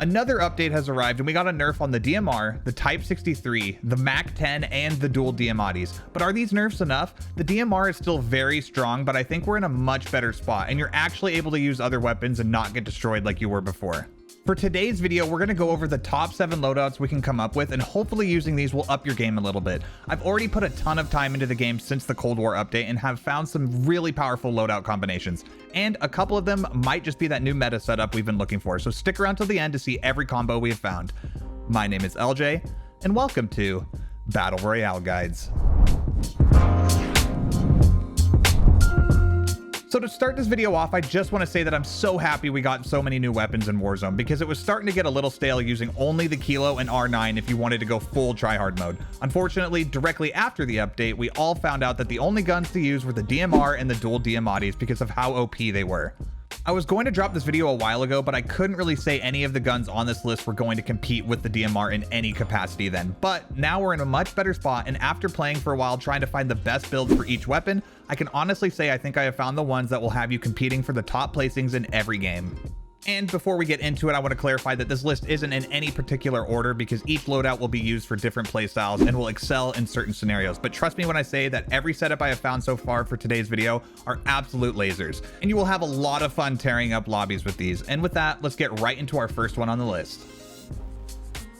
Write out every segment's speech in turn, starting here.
Another update has arrived and we got a nerf on the DMR, the Type 63, the Mac10, and the dual DMRs. But are these nerfs enough? The DMR is still very strong, but I think we're in a much better spot and you're actually able to use other weapons and not get destroyed like you were before. For today's video, we're going to go over the top 7 loadouts we can come up with, and hopefully using these will up your game a little bit. I've already put a ton of time into the game since the Cold War update and have found some really powerful loadout combinations. And a couple of them might just be that new meta setup we've been looking for, so stick around till the end to see every combo we have found. My name is LJ, and welcome to Battle Royale Guides. So to start this video off, I just want to say that I'm so happy we got so many new weapons in Warzone, because it was starting to get a little stale using only the Kilo and R9 if you wanted to go full tryhard mode. Unfortunately, directly after the update, we all found out that the only guns to use were the DMR and the dual DMRs because of how OP they were. I was going to drop this video a while ago, but I couldn't really say any of the guns on this list were going to compete with the DMR in any capacity then. But now we're in a much better spot, and after playing for a while trying to find the best build for each weapon, I can honestly say I think I have found the ones that will have you competing for the top placings in every game. And before we get into it, I want to clarify that this list isn't in any particular order because each loadout will be used for different playstyles and will excel in certain scenarios. But trust me when I say that every setup I have found so far for today's video are absolute lasers, and you will have a lot of fun tearing up lobbies with these. And with that, let's get right into our first one on the list.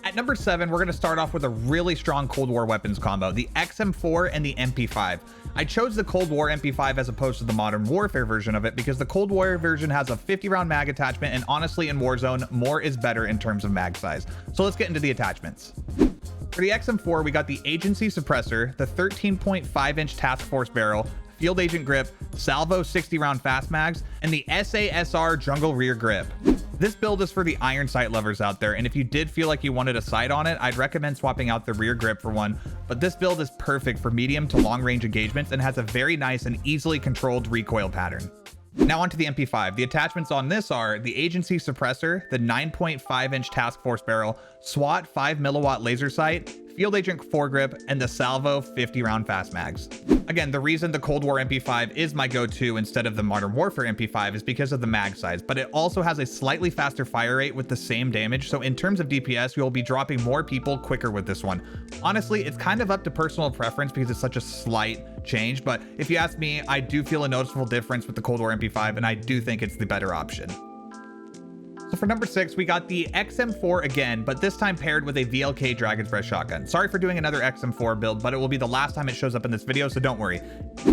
At number 7, we're going to start off with a really strong Cold War weapons combo, the XM4 and the MP5. I chose the Cold War MP5 as opposed to the Modern Warfare version of it because the Cold War version has a 50-round mag attachment, and honestly in Warzone, more is better in terms of mag size. So let's get into the attachments. For the XM4, we got the Agency Suppressor, the 13.5-inch Task Force barrel, Field Agent grip, Salvo 60-round fast mags, and the SASR Jungle Rear grip. This build is for the iron sight lovers out there, and if you did feel like you wanted a sight on it, I'd recommend swapping out the rear grip for one, but this build is perfect for medium to long range engagements and has a very nice and easily controlled recoil pattern. Now onto the MP5. The attachments on this are the Agency Suppressor, the 9.5-inch Task Force barrel, SWAT 5 milliwatt laser sight, Field Agent foregrip, and the Salvo 50-round fast mags. Again, the reason the Cold War MP5 is my go-to instead of the Modern Warfare MP5 is because of the mag size, but it also has a slightly faster fire rate with the same damage, so in terms of DPS, you'll be dropping more people quicker with this one. Honestly, it's kind of up to personal preference because it's such a slight change, but if you ask me, I do feel a noticeable difference with the Cold War MP5, and I do think it's the better option. So for number 6, we got the XM4 again, but this time paired with a VLK Dragon's Breath shotgun. Sorry for doing another XM4 build, but it will be the last time it shows up in this video, so don't worry.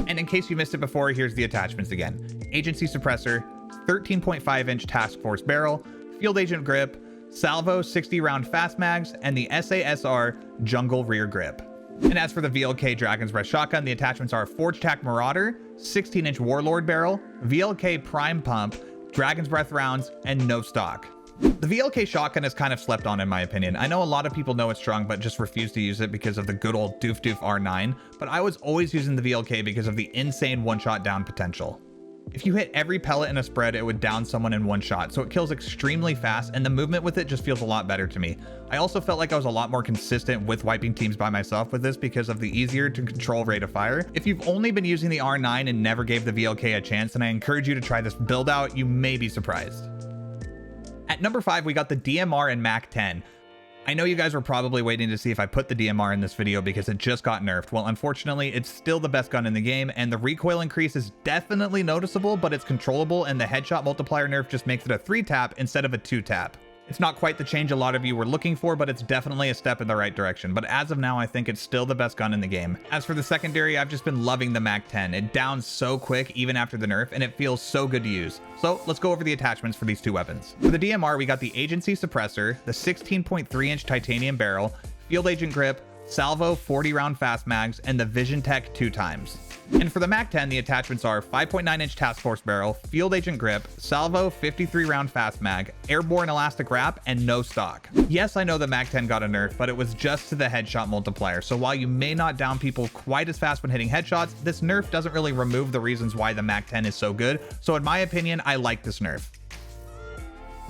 And in case you missed it before, here's the attachments again. Agency Suppressor, 13.5-inch Task Force barrel, Field Agent grip, Salvo 60-round fast mags, and the SASR Jungle Rear grip. And as for the VLK Dragon's Breath shotgun, the attachments are Forge Tac Marauder, 16-inch Warlord barrel, VLK Prime Pump, Dragon's Breath rounds, and no stock. The VLK shotgun is kind of slept on in my opinion. I know a lot of people know it's strong but just refuse to use it because of the good old doof R9, but I was always using the VLK because of the insane one-shot down potential. If you hit every pellet in a spread, it would down someone in one shot, so it kills extremely fast, and the movement with it just feels a lot better to me. I also felt like I was a lot more consistent with wiping teams by myself with this because of the easier to control rate of fire. If you've only been using the R9 and never gave the VLK a chance, then I encourage you to try this build out. You may be surprised. At number 5, we got the DMR and Mac10. I know you guys were probably waiting to see if I put the DMR in this video because it just got nerfed. Well, unfortunately, it's still the best gun in the game, and the recoil increase is definitely noticeable, but it's controllable, and the headshot multiplier nerf just makes it a 3-tap instead of a 2-tap. It's not quite the change a lot of you were looking for, but it's definitely a step in the right direction. But as of now, I think it's still the best gun in the game. As for the secondary, I've just been loving the Mac10. It downs so quick even after the nerf, and it feels so good to use. So let's go over the attachments for these two weapons. For the DMR, we got the Agency Suppressor, the 16.3-inch titanium barrel, Field Agent grip, Salvo 40-round fast mags, and the Vision Tech 2x. And for the Mac10, the attachments are 5.9-inch Task Force barrel, Field Agent grip, Salvo 53-round fast mag, airborne elastic wrap, and no stock. Yes, I know the Mac10 got a nerf, but it was just to the headshot multiplier, so while you may not down people quite as fast when hitting headshots, this nerf doesn't really remove the reasons why the Mac10 is so good, so in my opinion, I like this nerf.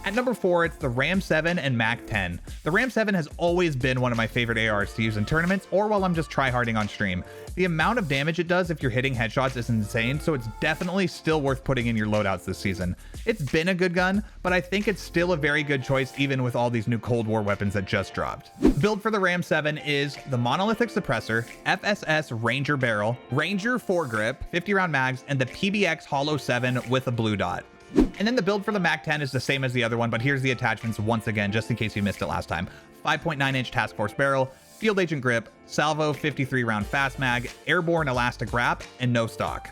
At number 4, it's the Ram7 and Mac10. The Ram7 has always been one of my favorite ARs to use in tournaments or while I'm just tryharding on stream. The amount of damage it does if you're hitting headshots is insane, so it's definitely still worth putting in your loadouts this season. It's been a good gun, but I think it's still a very good choice even with all these new Cold War weapons that just dropped. Build for the Ram7 is the Monolithic Suppressor, FSS Ranger Barrel, Ranger foregrip, 50 round mags, and the PBX Hollow 7 with a blue dot. And then the build for the Mac10 is the same as the other one, but here's the attachments once again, just in case you missed it last time. 5.9 inch Task Force barrel, Field Agent grip, Salvo 53 round fast mag, airborne elastic wrap, and no stock.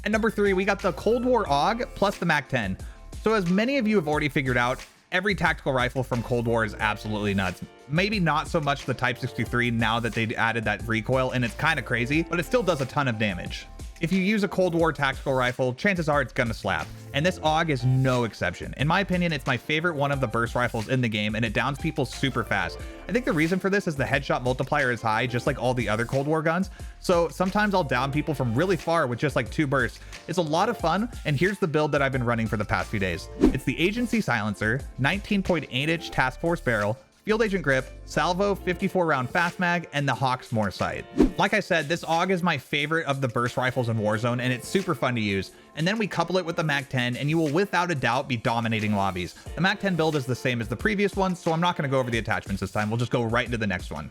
At number 3, we got the Cold War AUG plus the Mac10. So as many of you have already figured out, every tactical rifle from Cold War is absolutely nuts. Maybe not so much the Type 63 now that they added that recoil, and it's kind of crazy, but it still does a ton of damage. If you use a Cold War tactical rifle, chances are it's gonna slap, and this AUG is no exception. In my opinion, it's my favorite one of the burst rifles in the game, and it downs people super fast. I think the reason for this is the headshot multiplier is high, just like all the other Cold War guns, so sometimes I'll down people from really far with just like 2 bursts. It's a lot of fun, and here's the build that I've been running for the past few days. It's the Agency Silencer, 19.8 inch Task Force barrel, Field Agent grip, Salvo 54 round fast mag, and the Hawksmoor sight. Like I said, this AUG is my favorite of the burst rifles in Warzone, and it's super fun to use. And then we couple it with the Mac10, and you will without a doubt be dominating lobbies. The Mac10 build is the same as the previous one, so I'm not going to go over the attachments this time. We'll just go right into the next one.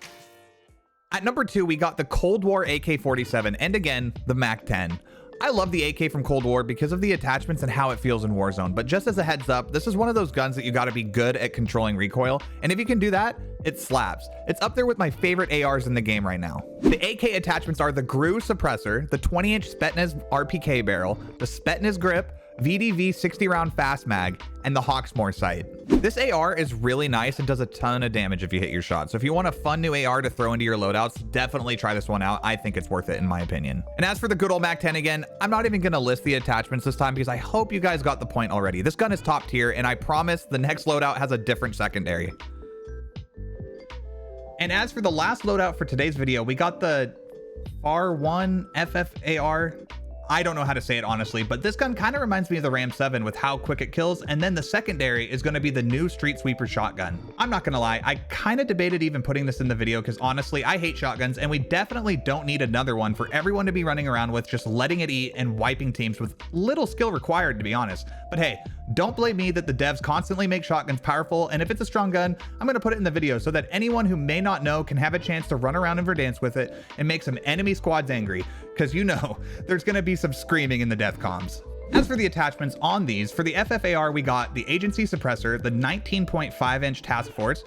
At number 2, we got the Cold War AK-47, and again, the Mac10. I love the AK from Cold War because of the attachments and how it feels in Warzone, but just as a heads up, this is one of those guns that you gotta be good at controlling recoil, and if you can do that, it slaps. It's up there with my favorite ARs in the game right now. The AK attachments are the GRU suppressor, the 20-inch Spetsnaz RPK barrel, the Spetsnaz grip, VDV 60 round fast mag, and the Hawksmoor sight. This AR is really nice and does a ton of damage if you hit your shot. So if you want a fun new AR to throw into your loadouts, definitely try this one out. I think it's worth it in my opinion. And as for the good old Mac10 again, I'm not even gonna list the attachments this time because I hope you guys got the point already. This gun is top tier, and I promise the next loadout has a different secondary. And as for the last loadout for today's video, we got the FFAR FFAR. I don't know how to say it honestly, but this gun kind of reminds me of the Ram7 with how quick it kills, and then the secondary is going to be the new Street Sweeper shotgun. I'm not gonna lie, I kind of debated even putting this in the video because honestly, I hate shotguns, and we definitely don't need another one for everyone to be running around with, just letting it eat and wiping teams with little skill required, to be honest. But hey, don't blame me that the devs constantly make shotguns powerful, and if it's a strong gun, I'm going to put it in the video so that anyone who may not know can have a chance to run around and Verdansk with it and make some enemy squads angry, because you know, there's going to be some screaming in the death comms. As for the attachments on these, for the FFAR we got the Agency Suppressor, the 19.5 inch Task Force,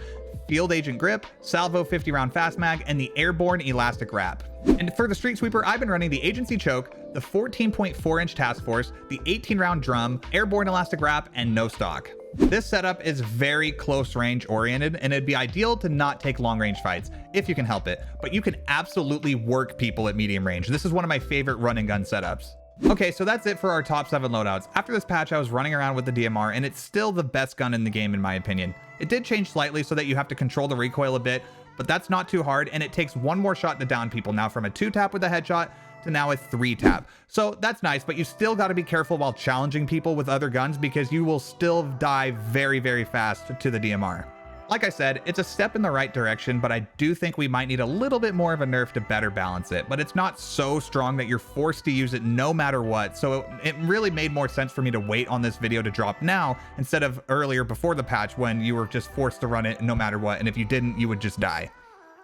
Field Agent grip, Salvo 50 round fast mag, and the airborne elastic wrap. And for the Street Sweeper, I've been running the Agency Choke, the 14.4 inch Task Force, the 18 round drum, airborne elastic wrap, and no stock. This setup is very close range oriented, and it'd be ideal to not take long range fights if you can help it, but you can absolutely work people at medium range. This is one of my favorite run and gun setups. Okay, so that's it for our top 7 loadouts. After this patch, I was running around with the DMR, and it's still the best gun in the game in my opinion. It did change slightly so that you have to control the recoil a bit, but that's not too hard, and it takes one more shot to down people now, from a 2-tap with a headshot to now a 3-tap. So that's nice, but you still got to be careful while challenging people with other guns because you will still die very, very fast to the DMR. Like I said, it's a step in the right direction, but I do think we might need a little bit more of a nerf to better balance it, but it's not so strong that you're forced to use it no matter what. So it really made more sense for me to wait on this video to drop now instead of earlier before the patch when you were just forced to run it no matter what, and if you didn't, you would just die.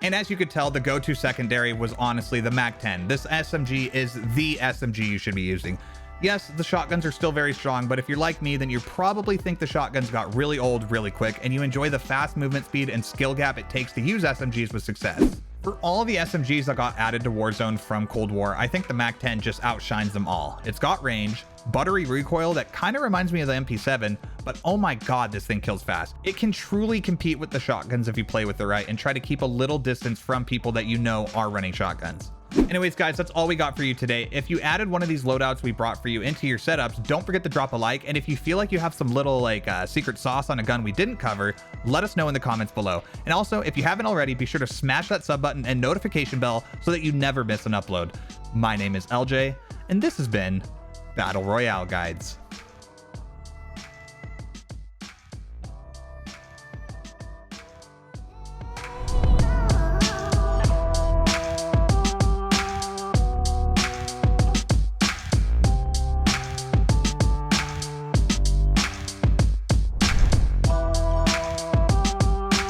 And as you could tell, the go-to secondary was honestly the Mac10. This SMG is the SMG you should be using. Yes, the shotguns are still very strong, but if you're like me, then you probably think the shotguns got really old really quick, and you enjoy the fast movement speed and skill gap it takes to use SMGs with success. For all the SMGs that got added to Warzone from Cold War, I think the Mac10 just outshines them all. It's got range, buttery recoil that kind of reminds me of the MP7, but oh my god, this thing kills fast. It can truly compete with the shotguns if you play with it right and try to keep a little distance from people that you know are running shotguns. Anyways, guys, that's all we got for you today. If you added one of these loadouts we brought for you into your setups, don't forget to drop a like. And if you feel like you have some little secret sauce on a gun we didn't cover, let us know in the comments below. And also, if you haven't already, be sure to smash that sub button and notification bell so that you never miss an upload. My name is LJ, and this has been Battle Royale Guides.